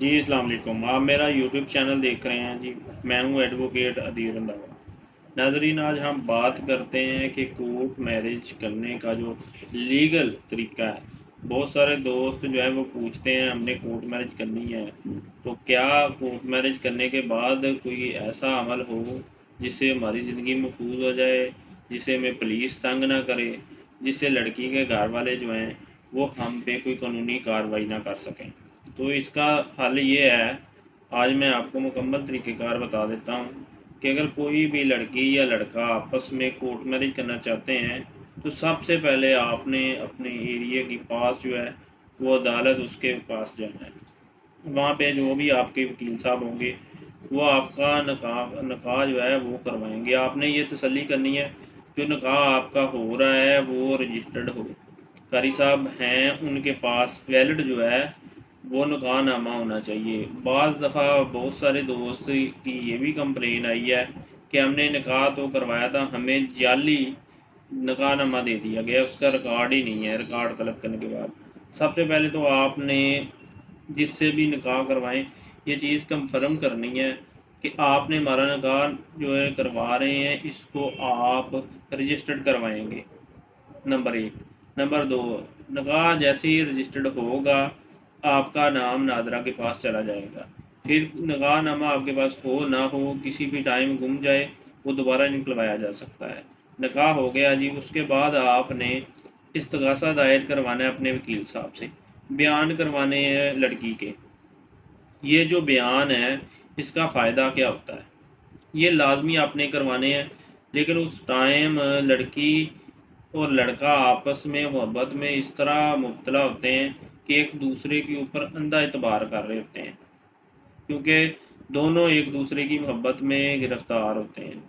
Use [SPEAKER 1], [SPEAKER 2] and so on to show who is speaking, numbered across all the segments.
[SPEAKER 1] جی السلام علیکم، آپ میرا یوٹیوب چینل دیکھ رہے ہیں جی۔ میں ہوں ایڈوکیٹ عدیل رنداوا۔ ناظرین، آج ہم بات کرتے ہیں کہ کورٹ میرج کرنے کا جو لیگل طریقہ ہے۔ بہت سارے دوست جو ہے وہ پوچھتے ہیں ہم نے کورٹ میرج کرنی ہے تو کیا کورٹ میرج کرنے کے بعد کوئی ایسا عمل ہو جس سے ہماری زندگی محفوظ ہو جائے، جس سے ہمیں پولیس تنگ نہ کرے، جس سے لڑکی کے گھر والے جو ہیں وہ ہم پہ کوئی قانونی کارروائی نہ کر سکیں۔ تو اس کا حل یہ ہے، آج میں آپ کو مکمل طریقہ کار بتا دیتا ہوں کہ اگر کوئی بھی لڑکی یا لڑکا آپس میں کورٹ میرج کرنا چاہتے ہیں تو سب سے پہلے آپ نے اپنے ایریے کے پاس جو ہے وہ عدالت اس کے پاس جانا ہے۔ وہاں پہ جو بھی آپ کے وکیل صاحب ہوں گے وہ آپ کا نکاح جو ہے وہ کروائیں گے۔ آپ نے یہ تسلی کرنی ہے جو نکاح آپ کا ہو رہا ہے وہ رجسٹرڈ ہو، قاری صاحب ہیں ان کے پاس ویلڈ جو ہے وہ نکاح نامہ ہونا چاہیے۔ بعض دفعہ بہت سارے دوست کی یہ بھی کمپلین آئی ہے کہ ہم نے نکاح تو کروایا تھا، ہمیں جعلی نکاح نامہ دے دیا گیا، اس کا ریکارڈ ہی نہیں ہے۔ ریکارڈ طلب کرنے کے بعد سب سے پہلے تو آپ نے جس سے بھی نکاح کروائیں یہ چیز کنفرم کرنی ہے کہ آپ نے ہمارا نکاح جو ہے کروا رہے ہیں اس کو آپ رجسٹرڈ کروائیں گے، نمبر 1۔ نمبر 2، نکاح جیسے ہی رجسٹرڈ ہوگا آپ کا نام نادرہ کے پاس چلا جائے گا۔ پھر نکاح نامہ آپ کے پاس ہو نہ ہو، کسی بھی ٹائم گم جائے، وہ دوبارہ نکلوایا جا سکتا ہے۔ نکاح ہو گیا جی، اس کے بعد آپ نے استغاثہ دائر کروانا ہے اپنے وکیل صاحب سے، بیان کروانے ہیں لڑکی کے۔ یہ جو بیان ہے اس کا فائدہ کیا ہوتا ہے، یہ لازمی آپ نے کروانے ہیں، لیکن اس ٹائم لڑکی اور لڑکا آپس میں محبت میں اس طرح مبتلا ہوتے ہیں کہ ایک دوسرے کے اوپر اندھا اعتبار کر رہے ہوتے ہیں، کیونکہ دونوں ایک دوسرے کی محبت میں گرفتار ہوتے ہیں۔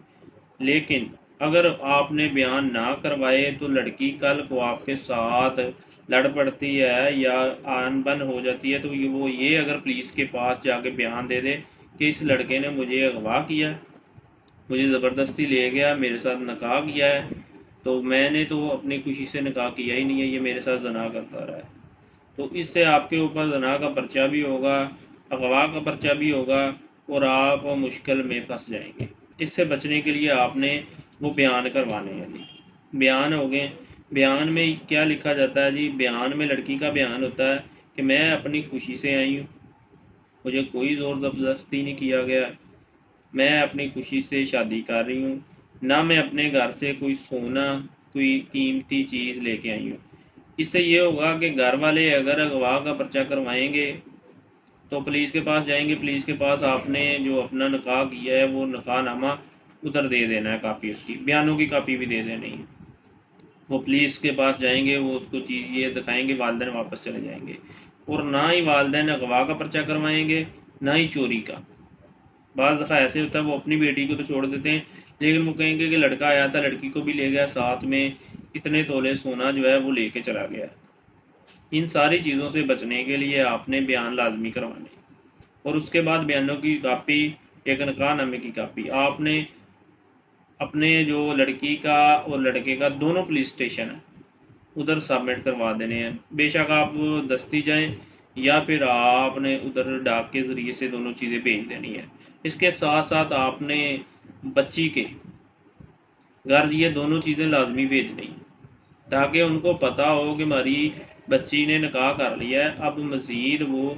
[SPEAKER 1] لیکن اگر آپ نے بیان نہ کروائے تو لڑکی کل کو آپ کے ساتھ لڑ پڑتی ہے یا آن بن ہو جاتی ہے تو وہ یہ اگر پولیس کے پاس جا کے بیان دے دے کہ اس لڑکے نے مجھے اغوا کیا، مجھے زبردستی لے گیا، میرے ساتھ نکاح کیا ہے، تو میں نے تو اپنی خوشی سے نکاح کیا ہی نہیں ہے، یہ میرے ساتھ زنا کرتا رہا ہے، تو اس سے آپ کے اوپر زنا کا پرچہ بھی ہوگا، اغوا کا پرچہ بھی ہوگا، اور آپ مشکل میں پھنس جائیں گے۔ اس سے بچنے کے لیے آپ نے وہ بیان کروانے ہیں جی۔ بیان ہو گئے، بیان میں کیا لکھا جاتا ہے جی؟ بیان میں لڑکی کا بیان ہوتا ہے کہ میں اپنی خوشی سے آئی ہوں، مجھے کوئی زور زبردستی نہیں کیا گیا، میں اپنی خوشی سے شادی کر رہی ہوں، نہ میں اپنے گھر سے کوئی سونا کوئی قیمتی چیز لے کے آئی ہوں۔ اس سے یہ ہوگا کہ گھر والے اگر اغوا کا پرچہ کروائیں گے تو پولیس کے پاس جائیں گے، پولیس کے پاس آپ نے جو اپنا نکاح کیا ہے وہ نکاح نامہ ادھر دے دینا ہے، کاپی اس کی، بیانوں کی کاپی بھی دے دینی ہے۔ وہ پولیس کے پاس جائیں گے، وہ اس کو چیز یہ دکھائیں گے، والدین واپس چلے جائیں گے، اور نہ ہی والدین اغوا کا پرچہ کروائیں گے نہ ہی چوری کا۔ بعض دفعہ ایسے ہوتا ہے وہ اپنی بیٹی کو تو چھوڑ دیتے ہیں لیکن وہ کہیں گے کہ لڑکا آیا تھا، لڑکی کو بھی لے گیا، ساتھ میں اتنے تولے سونا جو ہے وہ لے کے چلا گیا۔ ان ساری چیزوں سے بچنے کے لیے آپ نے بیان لازمی کروانے، اور اس کے بعد بیانوں کی کاپی، ایک نکاح نامے کی کاپی آپ نے اپنے جو لڑکی کا اور لڑکے کا دونوں پولیس اسٹیشن ہے ادھر سبمٹ کروا دینے ہیں۔ بے شک آپ دستی جائیں یا پھر آپ نے ادھر ڈاک کے ذریعے سے دونوں چیزیں بھیج دینی ہے۔ اس کے ساتھ ساتھ آپ نے بچی کے گھر یہ دونوں چیزیں لازمی بھیجنی ہیں تاکہ ان کو پتہ ہو کہ ہماری بچی نے نکاح کر لیا ہے، اب مزید وہ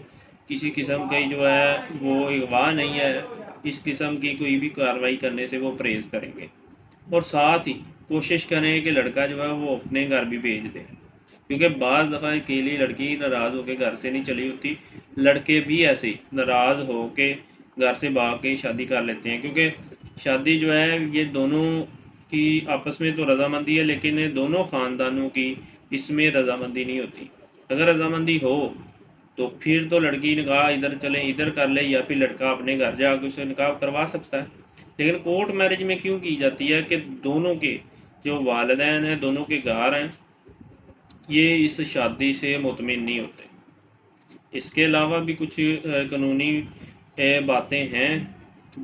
[SPEAKER 1] کسی قسم کی جو ہے وہ اغوا نہیں ہے، اس قسم کی کوئی بھی کارروائی کرنے سے وہ پرہیز کریں گے۔ اور ساتھ ہی کوشش کریں کہ لڑکا جو ہے وہ اپنے گھر بھی بھیج دے، کیونکہ بعض دفعہ اکیلی لڑکی ناراض ہو کے گھر سے نہیں چلی ہوتی، لڑکے بھی ایسے ناراض ہو کے گھر سے بھاگ کے شادی کر لیتے ہیں، کیونکہ شادی جو ہے یہ دونوں کی آپس میں تو رضامندی ہے لیکن دونوں خاندانوں کی اس میں رضامندی نہیں ہوتی۔ اگر رضامندی ہو تو پھر تو لڑکی نکاح ادھر چلے ادھر کر لے، یا پھر لڑکا اپنے گھر جا کے اسے نکاح کروا سکتا ہے۔ لیکن کورٹ میرج میں کیوں کی جاتی ہے کہ دونوں کے جو والدین ہیں، دونوں کے گھر ہیں، یہ اس شادی سے مطمئن نہیں ہوتے۔ اس کے علاوہ بھی کچھ قانونی باتیں ہیں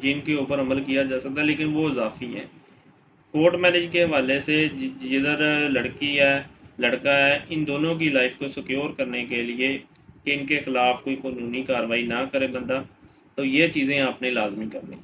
[SPEAKER 1] جن کے اوپر عمل کیا جا سکتا ہے لیکن وہ اضافی ہیں۔ کورٹ میرج کے حوالے سے جدھر لڑکی ہے لڑکا ہے، ان دونوں کی لائف کو سیکیور کرنے کے لیے کہ ان کے خلاف کوئی قانونی کارروائی نہ کرے بندہ، تو یہ چیزیں آپ نے لازمی کرنی۔